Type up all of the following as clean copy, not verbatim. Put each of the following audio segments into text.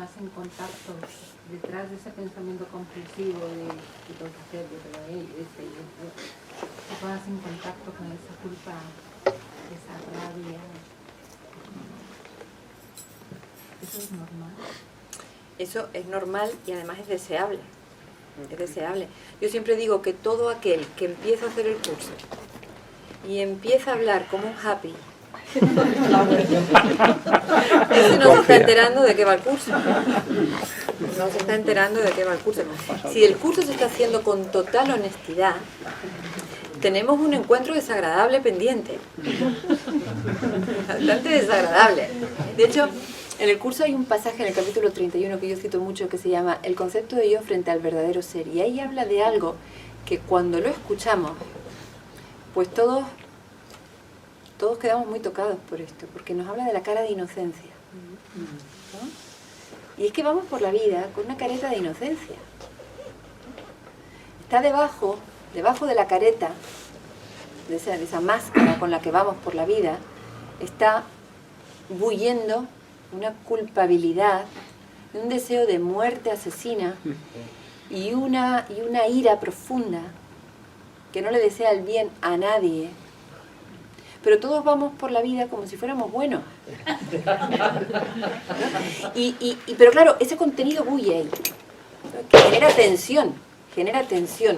más en contacto detrás de ese pensamiento compulsivo de todo hacer, de todo ello, te pongas en contacto con esa culpa, esa rabia. ¿Eso es normal? Eso es normal y además es deseable. Es deseable. Yo siempre digo que todo aquel que empieza a hacer el curso y empieza a hablar como un happy, ese no se está enterando de qué va el curso. No se está enterando de qué va el curso. Si el curso se está haciendo con total honestidad, tenemos un encuentro desagradable pendiente. Bastante desagradable. De hecho, en el curso hay un pasaje en el capítulo 31 que yo cito mucho que se llama El concepto de yo frente al verdadero ser. Y ahí habla de algo que cuando lo escuchamos, pues todos quedamos muy tocados por esto, porque nos habla de la cara de inocencia, ¿no? Y es que vamos por la vida con una careta de inocencia. Está debajo de la careta, de esa máscara con la que vamos por la vida, está bullendo una culpabilidad, un deseo de muerte asesina y una ira profunda que no le desea el bien a nadie. Pero todos vamos por la vida como si fuéramos buenos. Pero claro, ese contenido bulle ahí, ¿no? Que genera tensión.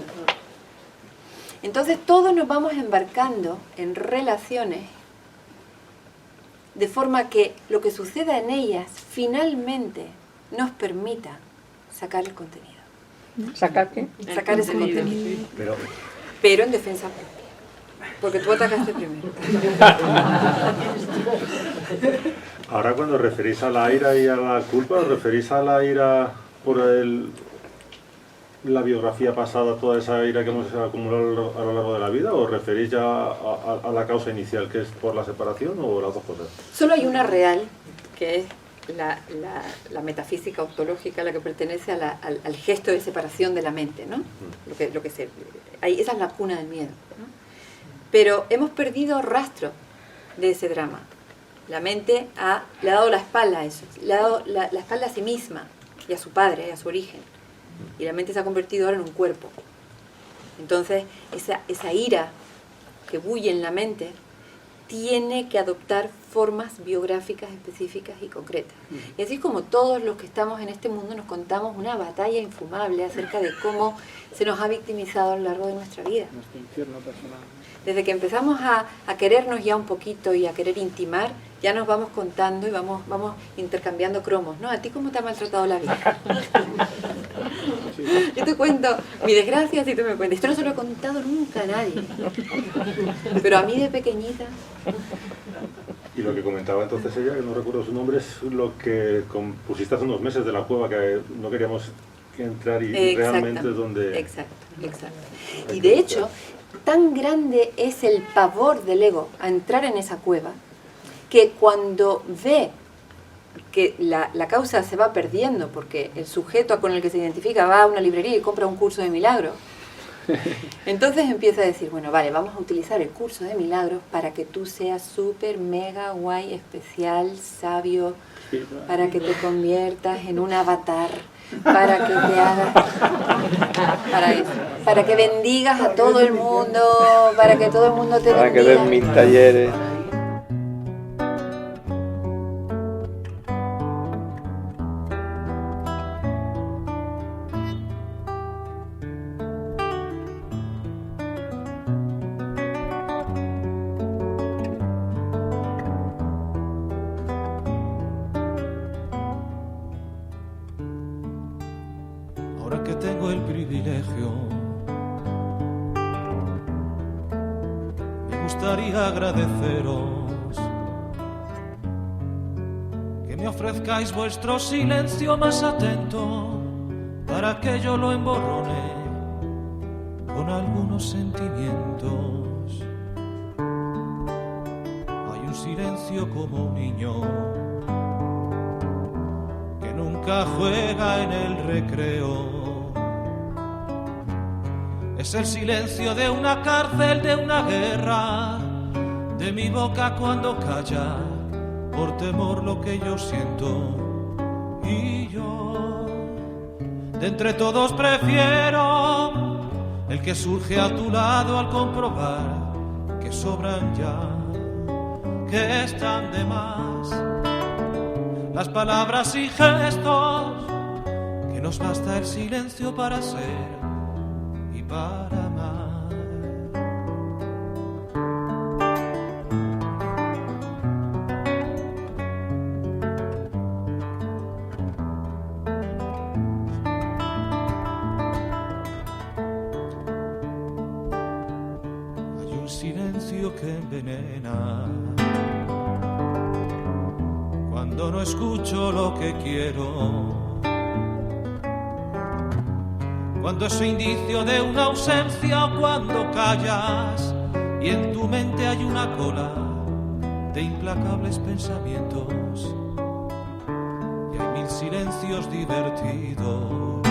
Entonces todos nos vamos embarcando en relaciones de forma que lo que suceda en ellas finalmente nos permita sacar el contenido. ¿Sacar qué? Sacar ese contenido. Pero en defensa propia. Porque tú atacaste primero. Ahora cuando referís a la ira y a la culpa, ¿os referís a la ira por la biografía pasada, toda esa ira que hemos acumulado a lo largo de la vida? ¿O os referís ya a la causa inicial, que es por la separación, o las dos cosas? Solo hay una real, que es la metafísica ontológica, la que pertenece al gesto de separación de la mente, ¿no? Esa es la cuna del miedo, ¿no? Pero hemos perdido rastro de ese drama. La mente le ha dado la espalda a eso, le ha dado la espalda a sí misma y a su padre, y a su origen. Y la mente se ha convertido ahora en un cuerpo. Entonces, esa ira que bulle en la mente tiene que adoptar formas biográficas específicas y concretas. Y así como todos los que estamos en este mundo nos contamos una batalla infumable acerca de cómo se nos ha victimizado a lo largo de nuestra vida. Nuestro infierno personal. Desde que empezamos a querernos ya un poquito y a querer intimar, ya nos vamos contando y vamos intercambiando cromos, ¿no? ¿A ti cómo te ha maltratado la vida? Yo te cuento mi desgracia si tú me cuentas. Esto no se lo he contado nunca a nadie. Pero a mí de pequeñita. Y lo que comentaba entonces ella, que no recuerdo su nombre, es lo que pusiste hace unos meses de la cueva, que no queríamos entrar y realmente es donde... Exacto. Y de hecho, tan grande es el pavor del ego a entrar en esa cueva, que cuando ve que la causa se va perdiendo, porque el sujeto con el que se identifica va a una librería y compra un curso de milagros, entonces empieza a decir, bueno, vale, vamos a utilizar el curso de milagros para que tú seas súper, mega, guay, especial, sabio, para que te conviertas en un avatar, para que te hagas, para que bendigas a todo el mundo, para que todo el mundo te bendiga. Para que den mis talleres. Ahora que tengo el privilegio, me gustaría agradeceros que me ofrezcáis vuestro silencio más atento para que yo lo emborrone con algunos sentimientos. Hay un silencio como un niño que nunca juega en el recreo. Es el silencio de una cárcel, de una guerra, de mi boca cuando calla, por temor lo que yo siento. Y yo De entre todos prefiero el que surge a tu lado al comprobar que sobran ya, que están de más las palabras y gestos, que nos basta el silencio para ser y para amar. Silencio que envenena cuando no escucho lo que quiero, cuando es indicio de una ausencia o cuando callas y en tu mente hay una cola de implacables pensamientos y hay mil silencios divertidos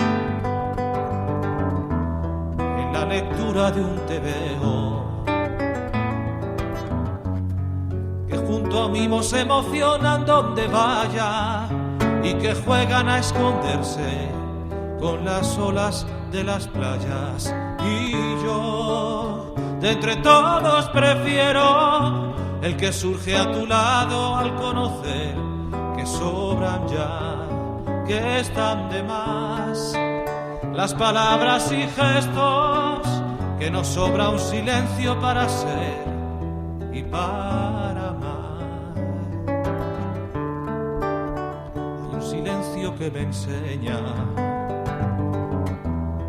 en la lectura de un tebeo. Junto a mimos se emocionan donde vaya y que juegan a esconderse con las olas de las playas. Y yo, de entre todos prefiero el que surge a tu lado al conocer que sobran ya, que están de más las palabras y gestos, que nos sobra un silencio para ser y para amar. Silencio que me enseña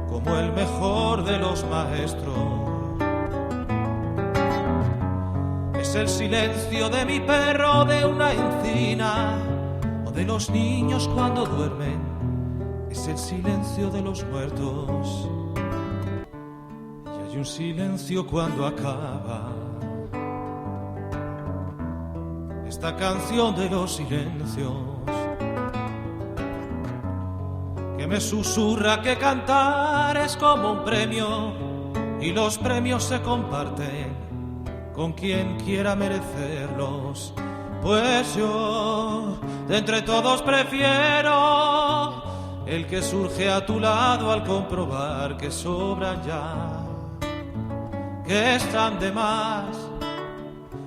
como el mejor de los maestros. Es el silencio de mi perro de una encina o de los niños cuando duermen. Es el silencio de los muertos. Y hay un silencio cuando acaba esta canción de los silencios, que me susurra que cantar es como un premio y los premios se comparten con quien quiera merecerlos. Pues yo, de entre todos prefiero el que surge a tu lado al comprobar que sobran ya, que están de más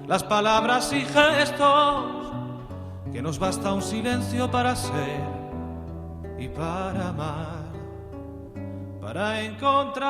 las palabras y gestos, que nos basta un silencio para ser y para amar, para encontrar